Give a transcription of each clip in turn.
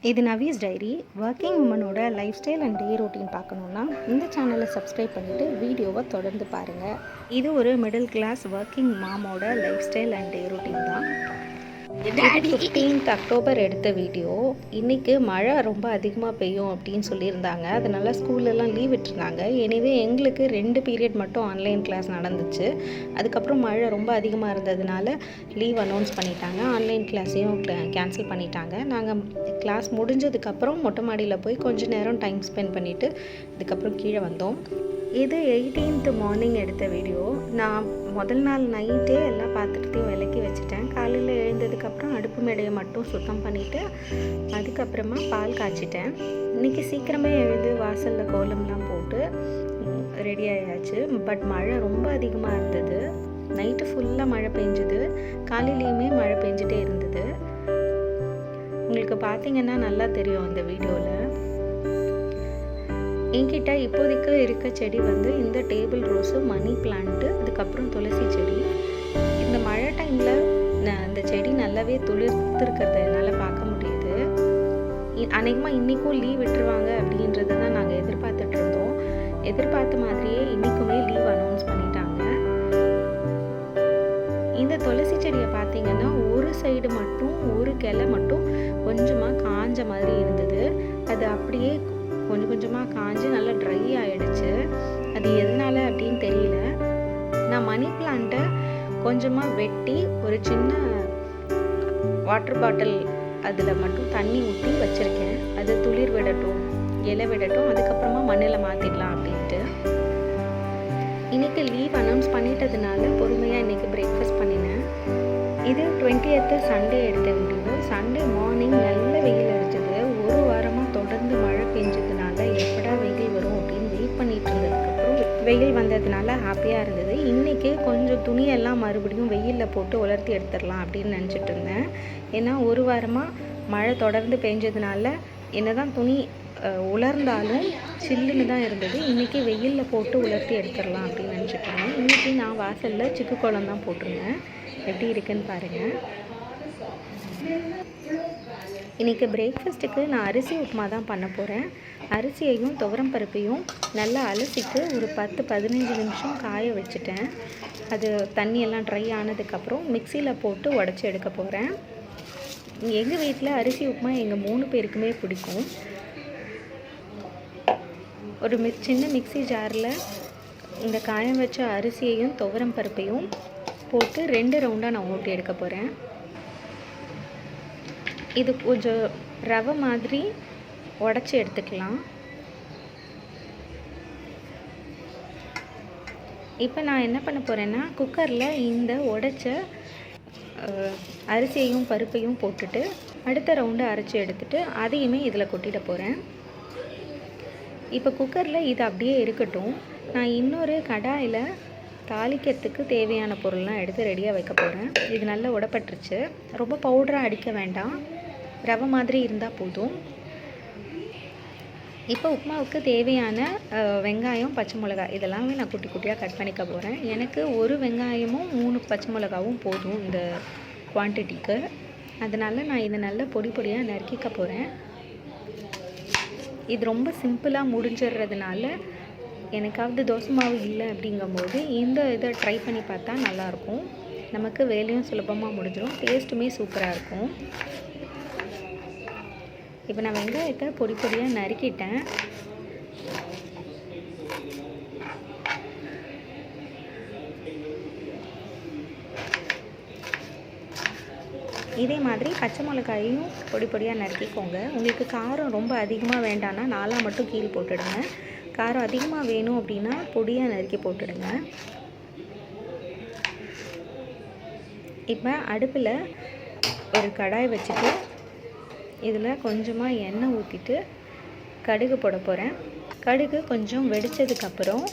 இது Navi's diary. Working உமனோட life style and day routine பார்க்கணுன்னா இந்த சேனலை சப்ஸ்கிரைப் பண்ணிவிட்டு வீடியோவை தொடர்ந்து பாருங்கள். இது ஒரு மிடில் கிளாஸ் ஒர்க்கிங் மாமோட life style and day routine தான். 15th அக்டோபர் எடுத்த வீடியோ. இன்றைக்கி மழை ரொம்ப அதிகமாக பெய்யும் அப்படின்னு சொல்லியிருந்தாங்க. அதனால் ஸ்கூல்லலாம் லீவ் விட்டுருந்தாங்க. எனவே எங்களுக்கு 2 பீரியட் மட்டும் ஆன்லைன் கிளாஸ் நடந்துச்சு. அதுக்கப்புறம் மழை ரொம்ப அதிகமாக இருந்ததுனால லீவ் அனௌன்ஸ் பண்ணிட்டாங்க. ஆன்லைன் கிளாஸையும் கேன்சல் பண்ணிட்டாங்க. நாங்கள் கிளாஸ் முடிஞ்சதுக்கப்புறம் மொட்டை மாடியில் போய் கொஞ்சம் நேரம் டைம் ஸ்பெண்ட் பண்ணிவிட்டு அதுக்கப்புறம் கீழே வந்தோம். இது 18th மார்னிங் எடுத்த வீடியோ. நான் முதல் நாள் நைட்டே எல்லா பாத்திரத்தையும் விலக்கி வச்சுட்டேன். காலையில் எழுந்ததுக்கப்புறம் அடுப்பு மேடையை மட்டும் சுத்தம் பண்ணிவிட்டு அதுக்கப்புறமா பால் காய்ச்சிட்டேன். இன்றைக்கி சீக்கிரமே எழுந்து வாசலில் கோலம்லாம் போட்டு ரெடி ஆயாச்சு. பட் மழை ரொம்ப அதிகமாக இருந்தது. நைட்டு ஃபுல்லாக மழை பெஞ்சுது, காலையிலையுமே மழை பெஞ்சிட்டே இருந்தது. உங்களுக்கு பார்த்தீங்கன்னா நல்லா தெரியும் இந்த வீடியோவில். என்கிட்ட இப்போதைக்கு இருக்க செடி இந்த டேபிள் ரோஸு, மணி பிளான்ட்டு, அதுக்கப்புறம் துளசி செடி. இந்த மழை டைமில் அந்த செடி நல்லாவே துளிர்த்துருக்கிறத என்னால் பார்க்க முடியுது. அநேகமாக இன்றைக்கும் லீவ் விட்டுருவாங்க அப்படின்றது தான் நாங்கள் எதிர்பார்த்துட்ருந்தோம். எதிர்பார்த்த மாதிரியே இன்றைக்குமே லீவ் அனௌன்ஸ் பண்ணிட்டாங்க. இந்த துளசி செடியை பார்த்தீங்கன்னா ஒரு சைடு மட்டும், ஒரு கிளை மட்டும் கொஞ்சமாக காஞ்ச மாதிரி இருந்தது. அது அப்படியே கொஞ்சம் கொஞ்சமாக காஞ்சு நல்லா ட்ரை ஆகிடுச்சு. அது எதனால் அப்படின்னு தெரியல. நான் மணி பிளான்ட்டை கொஞ்சமாக வெட்டி ஒரு சின்ன வாட்டர் பாட்டில் அதில் மட்டும் தண்ணி ஊற்றி வச்சுருக்கேன். அது துளிர் விடட்டும், இலை விடட்டும், அதுக்கப்புறமா மண்ணில் மாற்றிடலாம் அப்படின்ட்டு. இன்றைக்கி லீவ் அனௌன்ஸ் பண்ணிட்டதுனால பொறுமையாக இன்றைக்கி பிரேக்ஃபாஸ்ட் பண்ணினேன். இது 20th சண்டே எடுத்த வீடியோ. சண்டே மார்னிங் நல்ல வெயில் அடிச்சது. ஒரு வாரமாக தொடர்ந்து மழை பெஞ்சதுனால எப்படா வெயில் வரும் அப்படின்னு வெயிட் பண்ணிட்டு இருந்ததுக்கப்புறம் வெயில் வந்ததுனால ஹாப்பியாக இருந்தது. இன்றைக்கி கொஞ்சம் துணியெல்லாம் மறுபடியும் வெயிலில் போட்டு உலர்த்தி எடுத்துடலாம் அப்படின்னு நினச்சிட்டு இருந்தேன். ஏன்னா ஒரு வாரமாக மழை தொடர்ந்து பெஞ்சதுனால என்ன தான் துணி உலர்ந்தாலும் சில்லுன்னு தான் இருந்தது. இன்றைக்கி வெயிலில் போட்டு உலர்த்தி எடுத்துடலாம் அப்படின்னு நினச்சிட்டு இருந்தேன். இன்றைக்கி நான் வாசலில் சிக்கு கோலம் தான் போட்டிருந்தேன். எப்படி இருக்குன்னு பாருங்கள். இன்றைக்கி பிரேக்ஃபாஸ்ட்டுக்கு நான் அரிசி உப்புமா தான் பண்ண போகிறேன். அரிசியையும் துவரம் பருப்பையும் நல்லா அலசிட்டு ஒரு 10-15 நிமிஷம் காய வச்சுட்டேன். அது தண்ணியெல்லாம் ட்ரை ஆனதுக்கப்புறம் மிக்சியில் போட்டு உடச்சி எடுக்க போகிறேன். எங்கள் வீட்டில் அரிசி உப்புமா எங்கள் 3 பேருக்குமே பிடிக்கும். ஒரு சின்ன மிக்சி ஜாரில் இந்த காய வச்ச அரிசியையும் துவரம் பருப்பையும் போட்டு 2 ரவுண்டாக நான் ஓட்டி எடுக்க போகிறேன். இது கொஞ்சம் ரவை மாதிரி உடச்சி எடுத்துக்கலாம். இப்போ நான் என்ன பண்ண போகிறேன்னா குக்கரில் இந்த உடைச்ச அரிசியையும் பருப்பையும் போட்டுட்டு அடுத்த ரவுண்டு அரைச்சி எடுத்துகிட்டு அதையுமே இதில் கொட்டிட போகிறேன். இப்போ குக்கரில் இது அப்படியே இருக்கட்டும். நான் இன்னொரு கடாயில் தாளிக்கிறதுக்கு தேவையான பொருள்லாம் எடுத்து ரெடியாக வைக்க போகிறேன். இது நல்லா உடப்பட்டுருச்சு. ரொம்ப பவுடராக அடிக்க வேண்டாம், ரவை மாதிரி இருந்தால் போதும். இப்போ உப்புமாவுக்கு தேவையான வெங்காயம், பச்சை மிளகாய் இதெல்லாமே நான் குட்டி குட்டியாக கட் பண்ணிக்க போகிறேன். எனக்கு ஒரு வெங்காயமும் 3 பச்சை மிளகாவும் போதும் இந்த குவான்டிட்டிக்கு. அதனால் நான் இதை நல்லா பொடி பொடியாக நறுக்கிக்க போகிறேன். இது ரொம்ப சிம்பிளாக முடிஞ்சிடுறதுனால எனக்காவது தோசை மாவு இல்லை அப்படிங்கும்போது இந்த இதை ட்ரை பண்ணி பார்த்தா நல்லாயிருக்கும். நமக்கு வேலையும் சுலபமாக முடிஞ்சிடும், டேஸ்ட்டுமே சூப்பராக இருக்கும். இப்போ நான் வெங்காயத்தை பொடி பொடியாக நறுக்கிட்டேன். இதே மாதிரி பச்சை மிளகாயும் பொடி பொடியாக நறுக்கிக்கோங்க. உங்களுக்கு காரம் ரொம்ப அதிகமாக வேண்டாம்னா 4 மட்டும் கீழ் போட்டுடுங்க. காரம் அதிகமாக வேணும் அப்படின்னா பொடியாக நறுக்கி போட்டுடுங்க. இப்போ அடுப்பில் ஒரு கடாய் வச்சுட்டு இதில் கொஞ்சமாக எண்ணெய் ஊற்றிட்டு கடுகு போட போகிறேன். கடுகு கொஞ்சம் வெடித்ததுக்கப்புறம்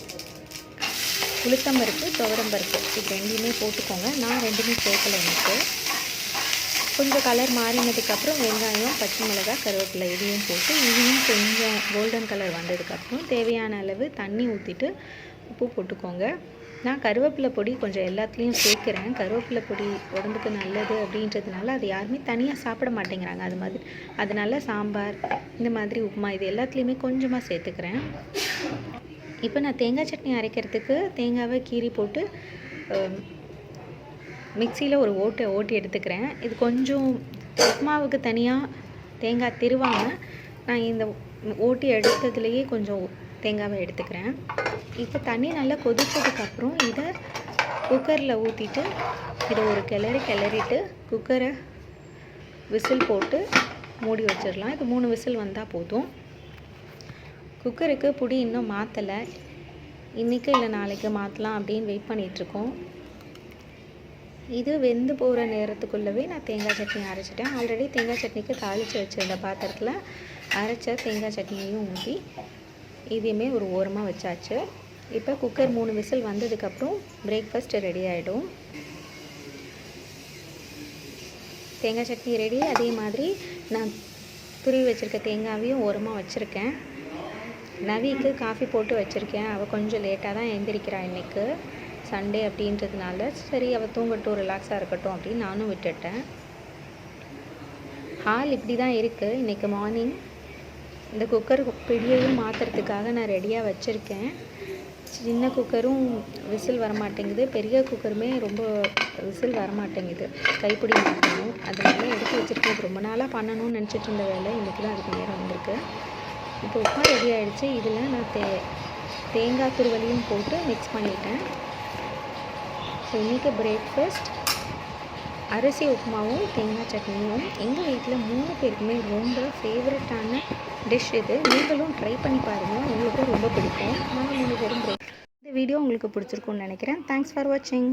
உளுத்தம்பருப்பு, துவரம்பருப்பு இது 2மே போட்டுக்கோங்க. நான் 2மே சேர்க்கலை. எனக்கு கொஞ்சம் கலர் மாறினதுக்கப்புறம் வெங்காயம், பச்சை மிளகாய், கருவேப்பிலை இதையும் போட்டு இதையும் கொஞ்சம் கோல்டன் கலர் வந்ததுக்கப்புறம் தேவையான அளவு தண்ணி ஊற்றிட்டு உப்பு போட்டுக்கோங்க. நான் கருவேப்பிலை பொடி கொஞ்சம் எல்லாத்துலேயும் சேர்க்குறேன். கருவேப்பிலை பொடி உடம்புக்கு நல்லது அப்படின்றதுனால அது யாருமே தனியாக சாப்பிட மாட்டேங்கிறாங்க. அது மாதிரி அதனால சாம்பார் இந்த மாதிரி உப்புமா இது எல்லாத்துலேயுமே கொஞ்சமாக சேர்த்துக்கிறேன். இப்போ நான் தேங்காய் சட்னி அரைக்கிறதுக்கு தேங்காவை கீறி போட்டு மிக்சியில் ஒரு ஓட்டி எடுத்துக்கிறேன். இது கொஞ்சம் உப்புமாவுக்கு தனியாக தேங்காய் திருவாமல் நான் இந்த ஓட்டி எடுத்ததுலேயே கொஞ்சம் தேங்காவை எடுத்துக்கிறேன். இப்போ தண்ணி நல்லா கொதிச்சதுக்கப்புறம் இதை குக்கரில் ஊற்றிட்டு இதை ஒரு கிளறிட்டு குக்கரை விசில் போட்டு மூடி வச்சிடலாம். இது 3 விசில் வந்தால் போதும். குக்கருக்கு புடி இன்னும் மாற்றலை. இன்றைக்கி இல்லை நாளைக்கு மாற்றலாம் அப்படின்னு வெயிட் பண்ணிகிட்ருக்கோம். இது வெந்து போகிற நேரத்துக்குள்ளவே நான் தேங்காய் சட்னி அரைச்சிட்டேன். ஆல்ரெடி தேங்காய் சட்னிக்கு தாளித்து வச்சுருந்த பாத்திரத்தில் அரைச்ச தேங்காய் சட்னியையும் ஊற்றி இதையுமே ஒரு ஓரமாக வச்சாச்சு. இப்போ குக்கர் 3 விசில் வந்ததுக்கப்புறம் பிரேக்ஃபாஸ்ட் ரெடி ஆகிடும். தேங்காய் சட்னி ரெடி. அதே மாதிரி நான் துருவி வச்சுருக்க தேங்காவையும் ஓரமாக வச்சுருக்கேன். நவிக்கு காஃபி போட்டு வச்சுருக்கேன். அவள் கொஞ்சம் லேட்டாக தான் எழுந்திரிக்கிறாள் இன்றைக்கு சண்டே அப்படின்றதுனால. சரி அவள் தூங்கட்டும், ரிலாக்ஸாக இருக்கட்டும் அப்படின்னு நானும் விட்டுட்டேன். ஹால் இப்படி தான் இருக்குது. இன்றைக்கி மார்னிங் இந்த குக்கர் பிடியையும் மாற்றுறதுக்காக நான் ரெடியாக வச்சுருக்கேன். சின்ன குக்கரும் விசில் வரமாட்டேங்குது, பெரிய குக்கருமே ரொம்ப விசில் வரமாட்டேங்குது, கைப்பிடி மாற்றணும். அதனால எடுத்து வச்சுருக்கேன். இது ரொம்ப நாளாக பண்ணணும்னு நினச்சிட்டு இருந்த வேலை இன்றைக்கி தான் அதுக்கு நேரம் வந்திருக்கு. இப்போ உப்புமா ரெடி ஆகிடுச்சு. இதில் நான் தேங்காய் துருவலையும் போட்டு மிக்ஸ் பண்ணிட்டேன். ஸோ இன்றைக்கி பிரேக்ஃபாஸ்ட் அரிசி உப்புமாவும் தேங்காய் சட்னியும் எங்கள் வீட்டில் 3 பேருக்குமே ரொம்ப ஃபேவரட்டான டிஷ் இது. நீங்களும் ட்ரை பண்ணி பாருங்கள், உங்களுக்கும் ரொம்ப பிடிக்கும். நாங்கள் 3 பேரும் இந்த வீடியோ உங்களுக்கு பிடிச்சிருக்குன்னு நினைக்கிறேன். தேங்க்ஸ் ஃபார் வாட்சிங்.